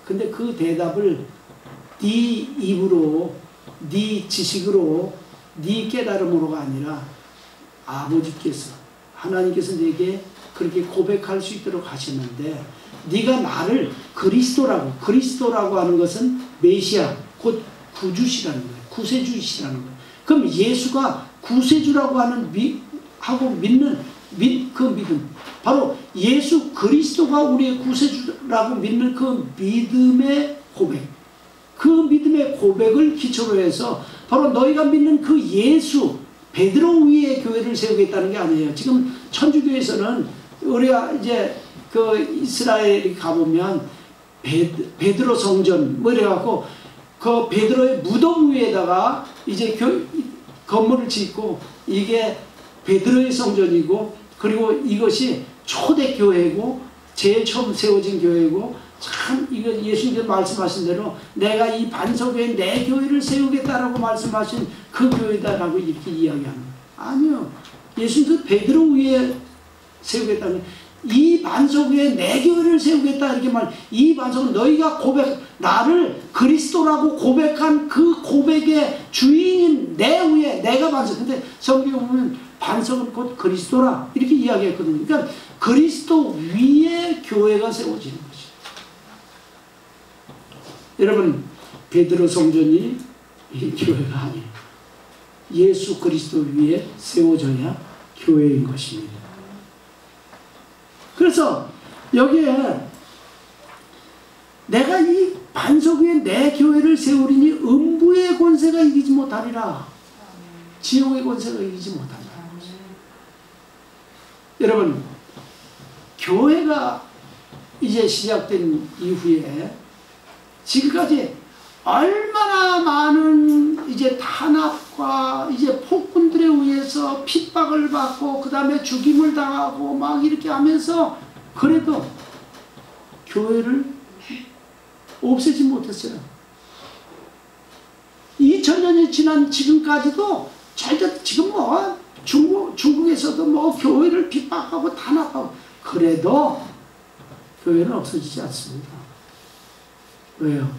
근데 그 대답을 네 입으로 네 지식으로 네 깨달음으로가 아니라 아버지께서 하나님께서 내게 그렇게 고백할 수 있도록 하셨는데 네가 나를 그리스도라고 하는 것은 메시아 곧 구주시라는 거예요. 구세주이시라는 거예요. 그럼 예수가 구세주라고 하는 믿는 그 믿음 바로 예수 그리스도가 우리의 구세주라고 믿는 그 믿음의 고백 그 믿음의 고백을 기초로 해서 바로 너희가 믿는 그 예수 베드로 위에 교회를 세우겠다는 게 아니에요. 지금 천주교에서는 우리가 이제 그 이스라엘에 가보면 베드로 성전 뭐 이래갖고 그 베드로의 무덤 위에다가 이제 건물을 짓고 이게 베드로의 성전이고 그리고 이것이 초대 교회고 제일 처음 세워진 교회고 참 이거 예수님께서 말씀하신 대로 내가 이 반석 위에 내 교회를 세우겠다라고 말씀하신 그 교회다라고 이렇게 이야기하는 거예요. 아니요. 예수님께서 베드로 위에 세우겠다는 이 반석 위에 내 교회를 세우겠다 이렇게 이 반석은 너희가 나를 그리스도라고 고백한 그 고백의 주인인 내 위에 내가 반석. 근데 성경에 보면 반석은 곧 그리스도라 이렇게 이야기했거든요. 그러니까 그리스도 위에 교회가 세워지는 것이죠. 여러분 베드로 성전이 이 교회가 아니에요. 예수 그리스도 위에 세워져야 교회인 것입니다. 그래서 여기에 내가 이 반석 위에 내 교회를 세우리니 음부의 권세가 이기지 못하리라. 지옥의 권세가 이기지 못하리라. 여러분, 교회가 이제 시작된 이후에 지금까지 얼마나 많은 이제 탄압과 이제 폭군들에 의해서 핍박을 받고 그 다음에 죽임을 당하고 막 이렇게 하면서 그래도 교회를 없애지 못했어요. 2000년이 지난 지금까지도 절대 지금 뭐 중국에서도 뭐 교회를 핍박하고 탄압하고 그래도 교회는 없어지지 않습니다. 왜요?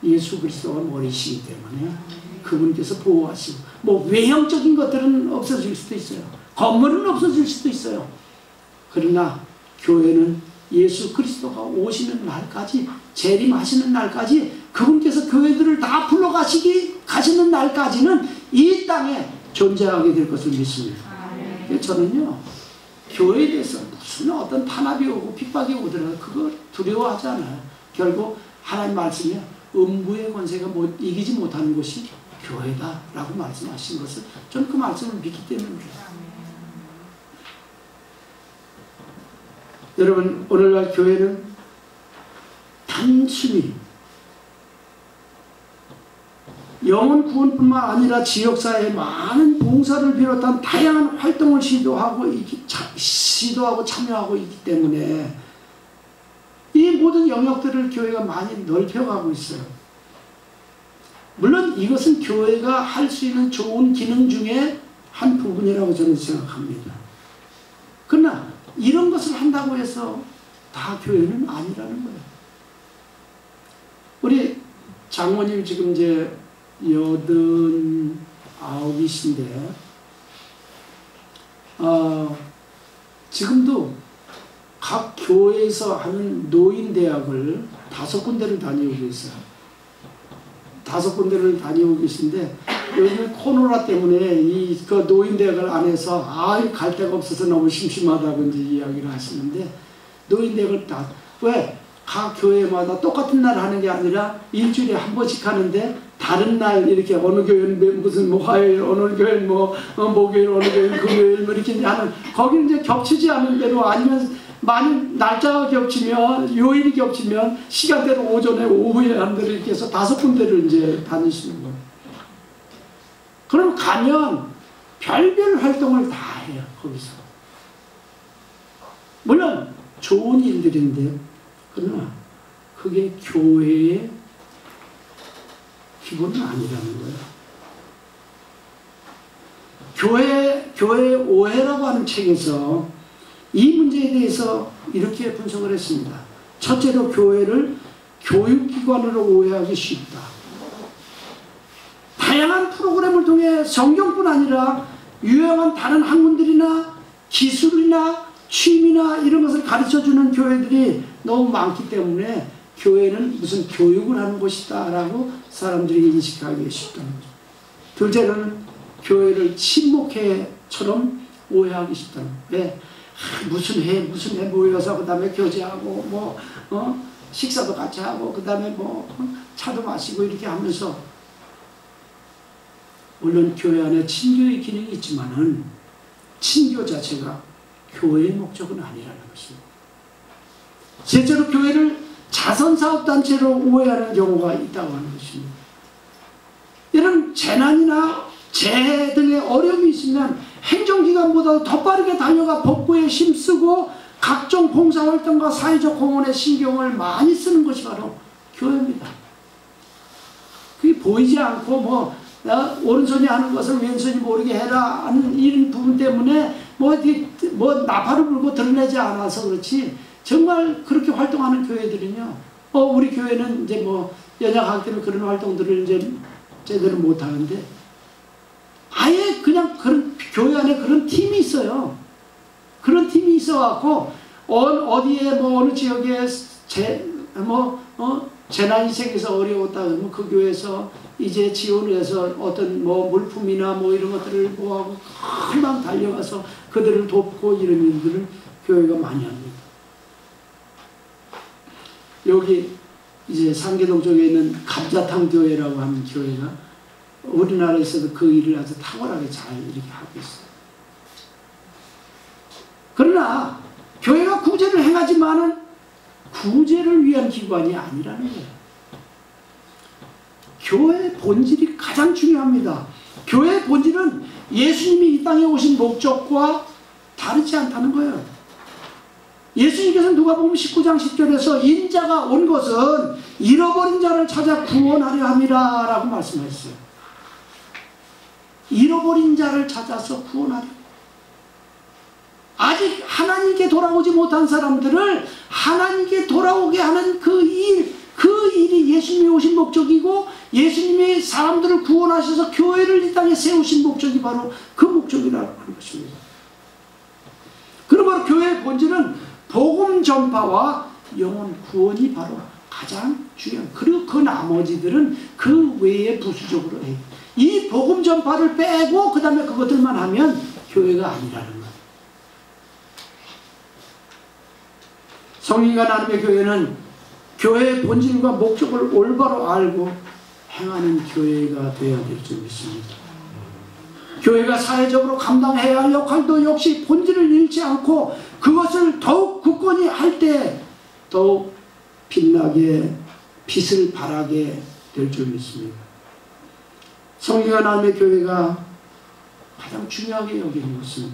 예수 그리스도가 머리시기 때문에 그분께서 보호하시고 뭐 외형적인 것들은 없어질 수도 있어요. 건물은 없어질 수도 있어요. 그러나 교회는 예수 그리스도가 오시는 날까지 재림하시는 날까지 그분께서 교회들을 다 가시는 날까지는 이 땅에 존재하게 될 것을 믿습니다. 저는요 교회에 대해서 무슨 어떤 탄압이 오고 핍박이 오더라도 그거 두려워하지 않아요. 결국 하나님 말씀이 음부의 권세가 이기지 못하는 것이 교회다라고 말씀하신 것을 저는 그 말씀을 믿기 때문입니다. 여러분, 오늘날 교회는 단순히 영혼 구원뿐만 아니라 지역사회에 많은 봉사를 비롯한 다양한 활동을 시도하고 참여하고 있기 때문에 이 모든 영역들을 교회가 많이 넓혀가고 있어요. 물론 이것은 교회가 할 수 있는 좋은 기능 중에 한 부분이라고 저는 생각합니다. 그러나 이런 것을 한다고 해서 다 교회는 아니라는 거예요. 우리 장모님 지금 이제 89이신데 지금도 각 교회에서 하는 노인대학을 5군데를 다니고 계세요. 5군데를 다니고 계신데 요즘 코로나 때문에 그 노인대학을 안 해서 갈 데가 없어서 너무 심심하다고 이제 이야기를 하시는데 노인대학을 다 왜? 각 교회마다 똑같은 날 하는 게 아니라 일주일에 한 번씩 하는데 다른 날 이렇게 어느 교회는 무슨 뭐 화요일, 어느 교회는 뭐 목요일, 어느 교회는 금요일 뭐 이렇게 하는 거기 이제 겹치지 않은 대로 아니면 많은 날짜가 겹치면 요일이 겹치면 시간대로 오전에 오후에 하는 대로 이렇게 해서 5군데를 이제 다니시는 거예요. 그럼 가면 별별 활동을 다 해요. 거기서. 물론 좋은 일들인데 그러나 그게 교회의 기본은 아니라는 거예요. 교회 오해라고 하는 책에서 이 문제에 대해서 이렇게 분석을 했습니다. 첫째로 교회를 교육기관으로 오해하기 쉽다. 다양한 프로그램을 통해 성경뿐 아니라 유용한 다른 학문들이나 기술이나 취미나 이런 것을 가르쳐주는 교회들이 너무 많기 때문에 교회는 무슨 교육을 하는 곳이다 라고 사람들이 인식하기 쉽다는 거죠. 둘째로는 교회를 친목회처럼 오해하기 쉽다는 거예요. 왜? 무슨 해 모여서 그 다음에 교제하고 식사도 같이 하고 그 다음에 차도 마시고 이렇게 하면서 물론 교회 안에 친교의 기능이 있지만은 친교 자체가 교회의 목적은 아니라는 것입니다. 셋째로 교회를 자선사업단체로 오해하는 경우가 있다고 하는 것입니다. 이런 재난이나 재해 등의 어려움이 있으면 행정기관보다 더 빠르게 달려가 복구에 힘쓰고 각종 봉사활동과 사회적 공헌에 신경을 많이 쓰는 것이 바로 교회입니다. 그게 보이지 않고 오른손이 하는 것을 왼손이 모르게 해라 하는 이런 부분 때문에 나팔을 불고 드러내지 않아서 그렇지 정말 그렇게 활동하는 교회들은요. 우리 교회는 이제 연약하기 때문에 그런 활동들을 이제 제대로 못하는데 아예 그냥 그런 교회 안에 그런 팀이 있어요. 그런 팀이 있어갖고 어디에 어느 지역에 재난이 생겨서 어려웠다 그러면 그 교회에서 이제 지원을 해서 어떤 뭐 물품이나 뭐 이런 것들을 뭐하고 금방 달려가서 그들을 돕고 이런 일들을 교회가 많이 합니다. 여기 이제 상계동 쪽에 있는 감자탕 교회라고 하는 교회가 우리나라에서도 그 일을 아주 탁월하게 잘 이렇게 하고 있어요. 그러나 교회가 구제를 행하지만은 구제를 위한 기관이 아니라는 거예요. 교회의 본질이 가장 중요합니다. 교회의 본질은 예수님이 이 땅에 오신 목적과 다르지 않다는 거예요. 예수님께서 누가복음 19장 10절에서 인자가 온 것은 잃어버린 자를 찾아 구원하려 함이라 라고 말씀하셨어요. 잃어버린 자를 찾아서 구원하려. 아직 하나님께 돌아오지 못한 사람들을 하나님께 돌아오게 하는 그 일이 예수님이 오신 목적이고, 예수님이 사람들을 구원하셔서 교회를 이 땅에 세우신 목적이 바로 그 목적이라고 하는 것입니다. 그리고 바로 교회의 본질은 복음 전파와 영혼 구원이 바로 가장 중요한, 그리고 그 나머지들은 그 외에 부수적으로 해요. 이 복음 전파를 빼고 그 다음에 그것들만 하면 교회가 아니라는 거예요. 성령과 나눔의 교회는 교회의 본질과 목적을 올바로 알고 행하는 교회가 되어야 될 줄 믿습니다. 교회가 사회적으로 감당해야 할 역할도 역시 본질을 잃지 않고 그것을 더욱 굳건히 할 때 더욱 빛나게, 빛을 발하게 될 줄 믿습니다. 성령과 나눔의 교회가 가장 중요하게 여기는 것은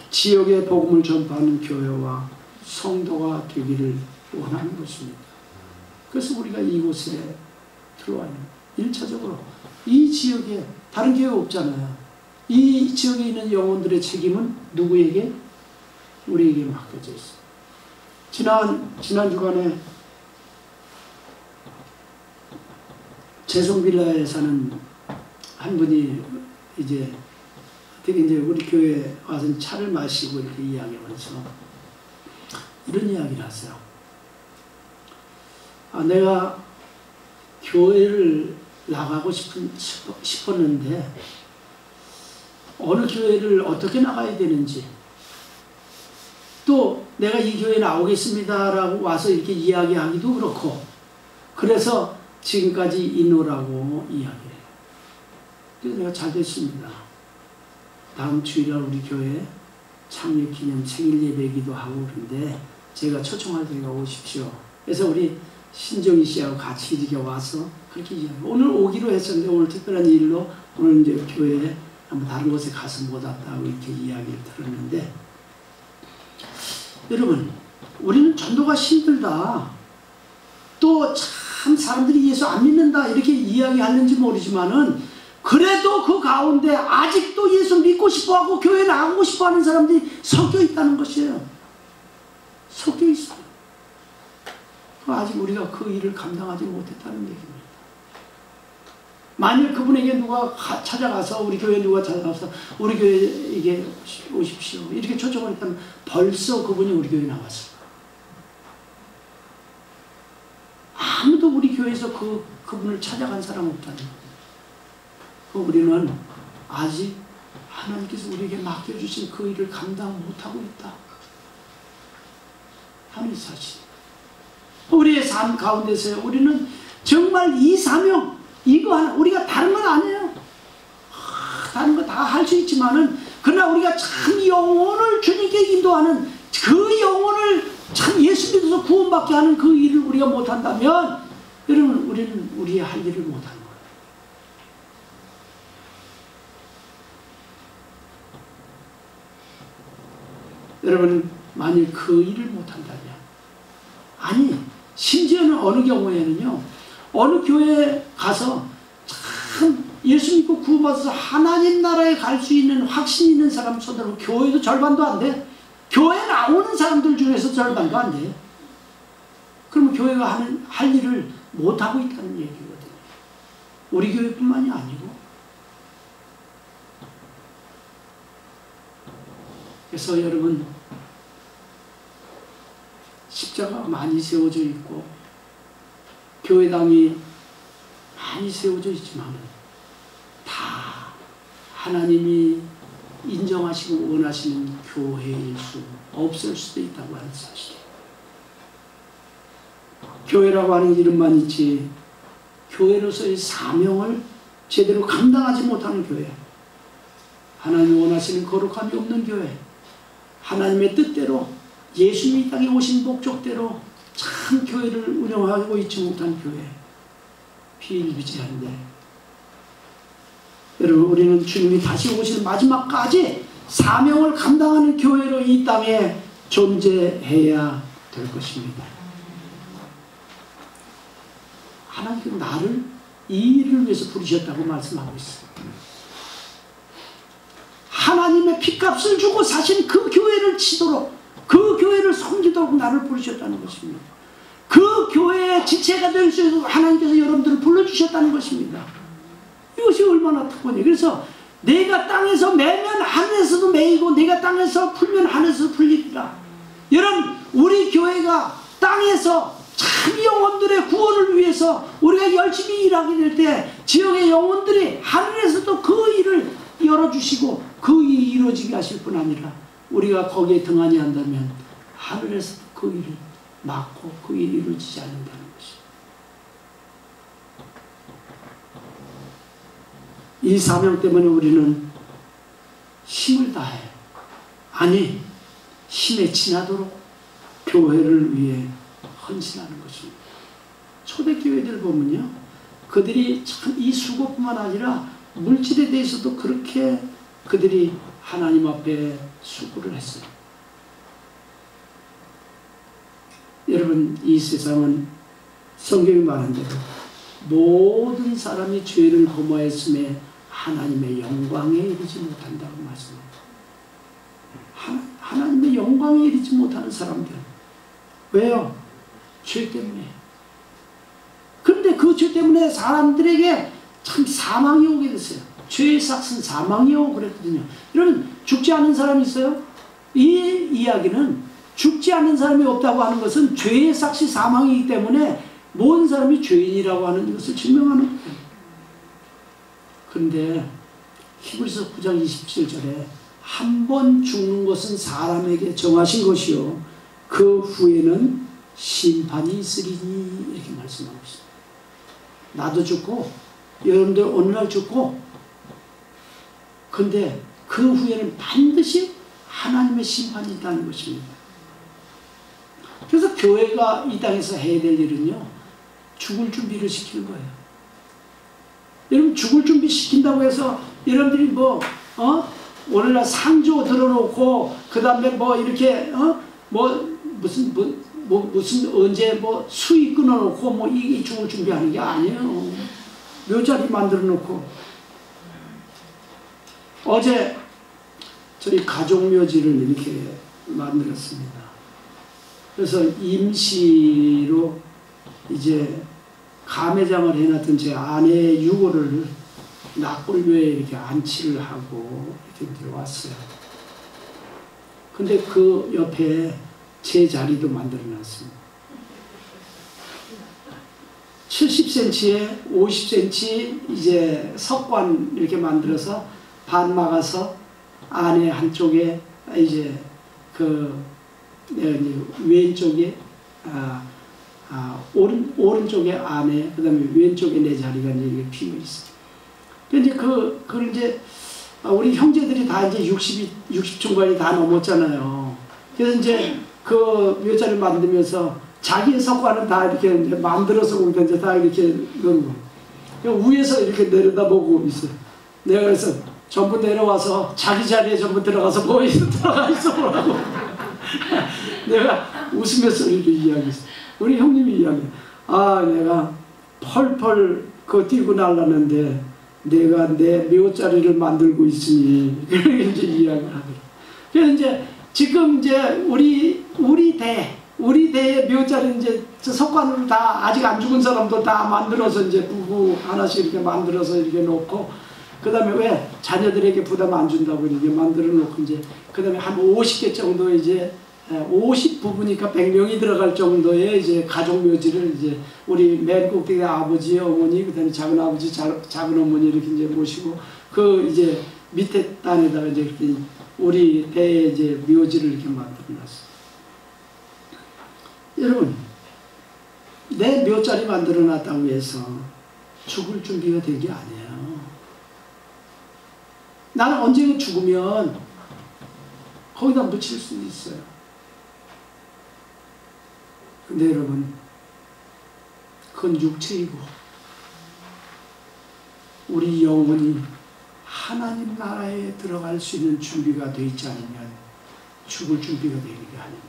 지역의 복음을 전파하는 교회와 성도가 되기를 원하는 것입니다. 그래서 우리가 이곳에 들어와요. 1차적으로 이 지역에 다른 교회 없잖아요. 이 지역에 있는 영혼들의 책임은 누구에게? 우리에게 맡겨져 있어요. 지난 주간에 재송빌라에 사는 한 분이 이제 우리 교회에 와서 차를 마시고 이렇게 이야기하면서 이런 이야기를 하세요. 내가 교회를 나가고 싶었는데 어느 교회를 어떻게 나가야 되는지, 또 내가 이 교회에 나오겠습니다라고 와서 이렇게 이야기하기도 그렇고, 그래서 지금까지 인노라고 이야기를 해요. 그래서 내가 잘 됐습니다. 다음 주일날 우리 교회 창립기념 생일 예배이기도 하고 그런데 제가 초청할 테니까 오십시오. 그래서 우리 신정희 씨하고 같이 이렇게 와서 그렇게 이야기해요. 오늘 오기로 했었는데 오늘 특별한 일로 오늘 이제 교회에 한번 다른 곳에 가서 못 왔다고 이렇게 이야기를 들었는데, 여러분, 우리는 전도가 힘들다, 또 참 사람들이 예수 안 믿는다 이렇게 이야기하는지 모르지만은 그래도 그 가운데 아직도 예수 믿고 싶어하고 교회 나가고 싶어하는 사람들이 섞여 있다는 것이에요. 섞여 있어요. 아직 우리가 그 일을 감당하지 못했다는 얘기입니다. 만일 그분에게 누가 찾아가서, 우리 교회 누가 찾아가서 우리 교회에 오십시오 이렇게 초청을 했다면 벌써 그분이 우리 교회에 나왔을 거예요. 아무도 우리 교회에서 그분을 찾아간 사람 없다는 거예요. 우리는 아직 하나님께서 우리에게 맡겨주신 그 일을 감당 못하고 있다 하는 사실. 우리의 삶 가운데서 우리는 정말 이 사명, 이거 하나, 우리가 다른 건 아니에요. 다른 거 다 할 수 있지만은, 그러나 우리가 참 영혼을 주님께 인도하는, 그 영혼을 참 예수 믿어서 구원받게 하는 그 일을 우리가 못한다면, 여러분, 우리는 우리의 할 일을 못하는 거예요. 여러분, 만일 그 일을 못한다면, 아니 심지어는 어느 경우에는요, 어느 교회에 가서 참 예수 믿고 구원받아서 하나님 나라에 갈 수 있는 확신 있는 사람 손으로 교회도 절반도 안 돼. 교회 나오는 사람들 중에서 절반도 안 돼. 그러면 교회가 할 일을 못하고 있다는 얘기거든요. 우리 교회뿐만이 아니고. 그래서 여러분, 십자가가 많이 세워져 있고 교회당이 많이 세워져 있지만 다 하나님이 인정하시고 원하시는 교회일 수 없을 수도 있다고 하는 사실이에요. 교회라고 하는 이름만 있지 교회로서의 사명을 제대로 감당하지 못하는 교회, 하나님이 원하시는 거룩함이 없는 교회, 하나님의 뜻대로 예수님이 땅에 오신 목적대로 참 교회를 운영하고 있지 못한 교회, 비일비재한데, 여러분 우리는 주님이 다시 오시는 마지막까지 사명을 감당하는 교회로 이 땅에 존재해야 될 것입니다. 하나님께서 나를 이 일을 위해서 부르셨다고 말씀하고 있어요. 하나님의 핏값을 주고 사신 그 교회를 치도록, 그 교회를 섬기도록 나를 부르셨다는 것입니다. 그 교회의 지체가 될 수 있도록 하나님께서 여러분들을 불러주셨다는 것입니다. 이것이 얼마나 특권이에요. 그래서 내가 땅에서 매면 하늘에서도 매이고 내가 땅에서 풀면 하늘에서도 풀리리라. 여러분 우리 교회가 땅에서 참 영혼들의 구원을 위해서 우리가 열심히 일하게 될 때 지역의 영혼들이 하늘에서도 그 일을 열어주시고 그 일이 이루어지게 하실 뿐 아니라 우리가 거기에 등한히 한다면 하늘에서도 그 일을 막고 그 일이 이루어지지 않는다는 것입니다. 이 사명 때문에 우리는 힘을 다해, 아니 힘에 지나도록 교회를 위해 헌신하는 것입니다. 초대교회들 보면요, 그들이 참 이 수고뿐만 아니라 물질에 대해서도 그렇게 그들이 하나님 앞에 수고를 했어요. 여러분 이 세상은 성경이 말한 대로 모든 사람이 죄를 범하였음에 하나님의 영광에 이르지 못한다고 말씀합니다. 하나님의 영광에 이르지 못하는 사람들, 왜요? 죄 때문에. 그런데 그 죄 때문에 사람들에게 참 사망이 오게 됐어요. 죄의 삭은 사망이 오고 그랬거든요. 여러분 죽지 않는 사람이 있어요? 이 이야기는 죽지 않는 사람이 없다고 하는 것은 죄의 삭이 사망이기 때문에 모든 사람이 죄인이라고 하는 것을 증명하는 거예요. 그런데 히브리서 9장 27절에 한 번 죽는 것은 사람에게 정하신 것이요 그 후에는 심판이 있으리니 이렇게 말씀하고 있습니다. 나도 죽고 여러분들 어느 날 죽고, 근데 그 후에는 반드시 하나님의 심판이 있다는 것입니다. 그래서 교회가 이 땅에서 해야 될 일은요, 죽을 준비를 시키는 거예요. 여러분 죽을 준비 시킨다고 해서 여러분들이 오늘날 상조 들어놓고 그 다음에 이렇게 무슨 언제 수익 끊어놓고 이 죽을 준비하는 게 아니에요. 묘자리 만들어 놓고. 어제 저희 가족묘지를 이렇게 만들었습니다. 그래서 임시로 이제 가매장을 해놨던 제 아내의 유골을 낙골묘에 이렇게 안치를 하고 이렇게 들어왔어요. 근데 그 옆에 제 자리도 만들어 놨습니다. 70cm에 50cm 이제 석관 이렇게 만들어서 반 막아서 안에 한쪽에 이제 왼쪽에 오른쪽에 안에 그다음에 왼쪽에 내 자리가 이제 이렇게 비어 있어요. 근데 그걸 이제 우리 형제들이 다 이제 60 중반이 다 넘었잖아요. 그래서 이제 그 묘자를 만들면서 자기의 석관은 다 이렇게 이제 만들어서 오니까 이제 다 이렇게 넣은 거. 위에서 이렇게 내려다보고 있어요. 내가 그래서 전부 내려와서 자기 자리에 전부 들어가서 들어가 있어 보라고. 내가 웃으면서 이렇게 이야기했어요. 우리 형님이 이야기해요. 내가 펄펄 뛰고 날라는데 내가 내 묘자리를 만들고 있으니 그렇게 이제 이야기를 하더라고요. 그래서 이제 지금 이제 우리 대의 묘자리 이제 석관을 다 아직 안 죽은 사람도 다 만들어서 이제 부부 하나씩 이렇게 만들어서 이렇게 놓고, 그 다음에 왜 자녀들에게 부담 안 준다고 이렇게 만들어 놓고 이제 그 다음에 한 50개 정도 이제 50부부니까 100명이 들어갈 정도의 이제 가족 묘지를 이제 우리 맨 꼭대기 아버지, 어머니, 그다음에 작은 아버지, 작은 어머니 이렇게 이제 모시고 그 이제 밑에 단에다가 이제 이렇게 우리 대에 이제 묘지를 이렇게 만들어놨어요. 여러분, 내 묘자리 만들어놨다고 해서 죽을 준비가 된 게 아니에요. 나는 언젠가 죽으면 거기다 묻힐 수 있어요. 근데 여러분, 그건 육체이고 우리 영혼이 하나님 나라에 들어갈 수 있는 준비가 되어 있지 않으면 죽을 준비가 되는 게 아닙니다.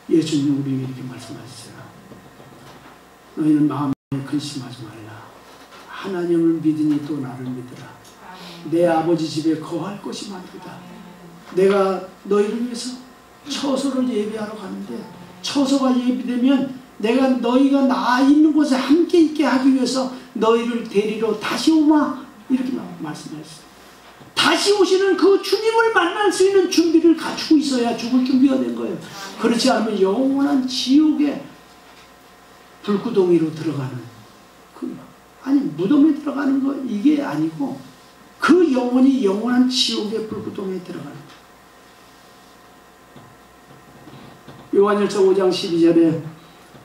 예수님 우리에게 이렇게 말씀하셨어요. 너희는 마음에 근심하지 말라. 하나님을 믿으니 또 나를 믿으라. 내 아버지 집에 거할 것이 많도다. 내가 너희를 위해서 처소를 예비하러 가는데 처소가 예비되면 내가 너희가 나 있는 곳에 함께 있게 하기 위해서 너희를 데리러 다시 오마. 이렇게 말씀하셨어요. 다시 오시는 그 주님을 만날 수 있는 준비를 갖추고 있어야 죽을 준비가 된 거예요. 그렇지 않으면 영원한 지옥의 불구덩이로 들어가는 아니 무덤에 들어가는 거 이게 아니고 그 영혼이 영원한 지옥의 불구덩이에 들어가는 거예요. 요한일서 5장 12절에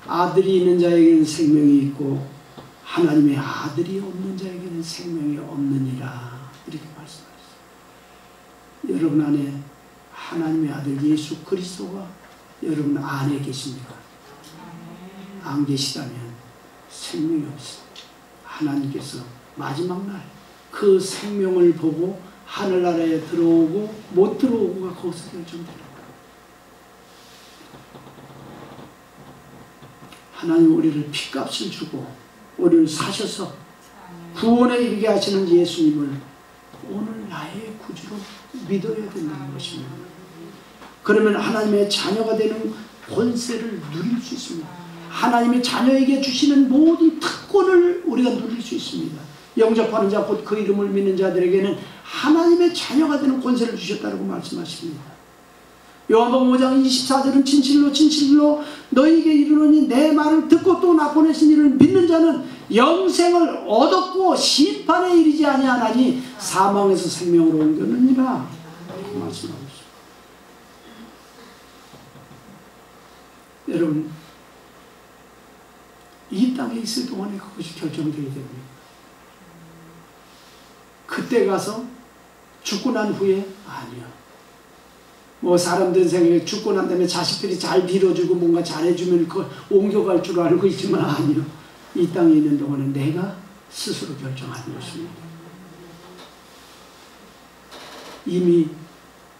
아들이 있는 자에게는 생명이 있고 하나님의 아들이 없는 자에게는 생명이 없느니라 이렇게 말씀하셨어요. 여러분 안에 하나님의 아들 예수 그리스도가 여러분 안에 계십니까? 안 계시다면 생명이 없어요. 하나님께서 마지막 날 그 생명을 보고 하늘나라에 들어오고 못 들어오고가 거기서 결정되는 거예요. 하나님 우리를 피값을 주고 우리를 사셔서 구원에 이르게 하시는 예수님을 오늘 나의 구주로 믿어야 된다는 것입니다. 그러면 하나님의 자녀가 되는 권세를 누릴 수 있습니다. 하나님의 자녀에게 주시는 모든 특권을 우리가 누릴 수 있습니다. 영접하는 자 곧 그 이름을 믿는 자들에게는 하나님의 자녀가 되는 권세를 주셨다고 말씀하십니다. 요한복음 5장 24절은 진실로 너희에게 이르노니 내 말을 듣고 또 나 보내신 이를 믿는 자는 영생을 얻었고 심판에 이르지 아니하나니 사망에서 생명으로 옮겼느니라 이렇게 말씀하고 있습니다. 여러분 이 땅에 있을 동안에 그것이 결정되게 됩니다. 그때 가서 죽고 난 후에 아니요. 뭐 사람들 생각에 죽고 난 다음에 자식들이 잘 빌어주고 뭔가 잘해주면 그걸 옮겨갈 줄 알고 있지만 아니요. 이 땅에 있는 동안에 내가 스스로 결정하는 것입니다. 이미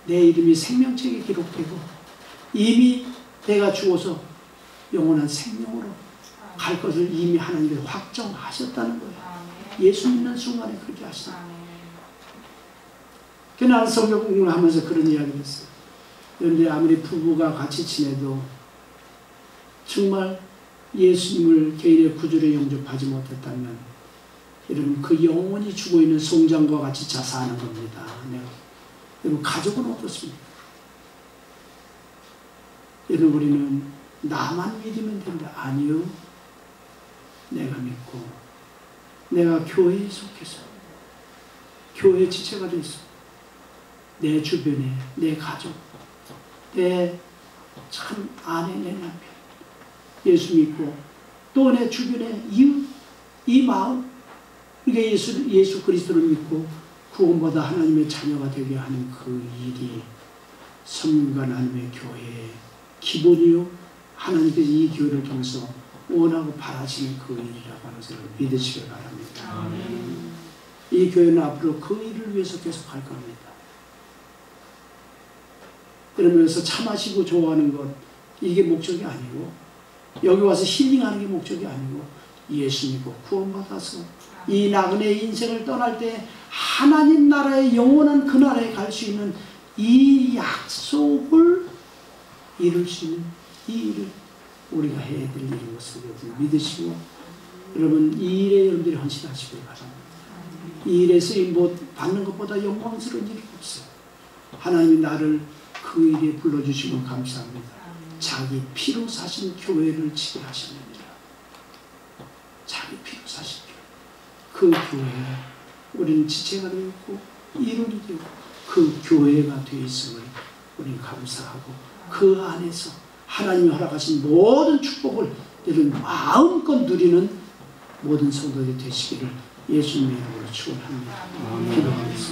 내 이름이 생명책에 기록되고 이미 내가 죽어서 영원한 생명으로 갈 것을 이미 하나님께서 확정하셨다는 거예요. 예수 믿는 순간에 그렇게 하시다. 그날 성경 공부를 하면서 그런 이야기를 했어요. 그런데 아무리 부부가 같이 지내도 정말 예수님을 개인의 구주로 영접하지 못했다면 여러분 그 영원히 죽어있는 송장과 같이 자사하는 겁니다. 여러분 가족은 어떻습니까? 여러분 우리는 나만 믿으면 된다. 아니요. 내가 믿고 내가 교회에 속해서 교회의 지체가 돼서 내 주변에 내 가족 내 참 아내 내 남편 예수 믿고 또 내 주변에 이웃 이 마음 이게 예수 그리스도를 믿고 구원받아 하나님의 자녀가 되게 하는 그 일이 성령과 하나님의 교회의 기본이요 하나님께서 이 교회를 통해서 원하고 바라시는 그 일이라고 하는 것을 믿으시기 바랍니다. 이 교회는 앞으로 그 일을 위해서 계속 할 겁니다. 그러면서 차 마시고 좋아하는 것 이게 목적이 아니고 여기 와서 힐링하는 게 목적이 아니고 예수 믿고 구원받아서 이 나그네의 인생을 떠날 때 하나님 나라의 영원한 그 나라에 갈 수 있는 이 약속을 이룰 수 있는 이 일을 우리가 해야 될 일인 것을 믿으시고 여러분 이 일에 여러분들이 헌신하시길 바랍니다. 이 일에 쓰임 받는 것보다 영광스러운 일이 없어요. 하나님이 나를 그 일에 불러주시면 감사합니다. 자기 피로 사신 교회를 지배하시느니라. 자기 피로 사신 교회. 그 교회에 우리는 지체가 되었고 일원이 되고 그 교회가 되어 있음을 우리는 감사하고 그 안에서 하나님이 허락하신 모든 축복을 여러분 마음껏 누리는 모든 성도들이 되시기를 예수님의 이름으로 축원합니다. 기도하겠습니다.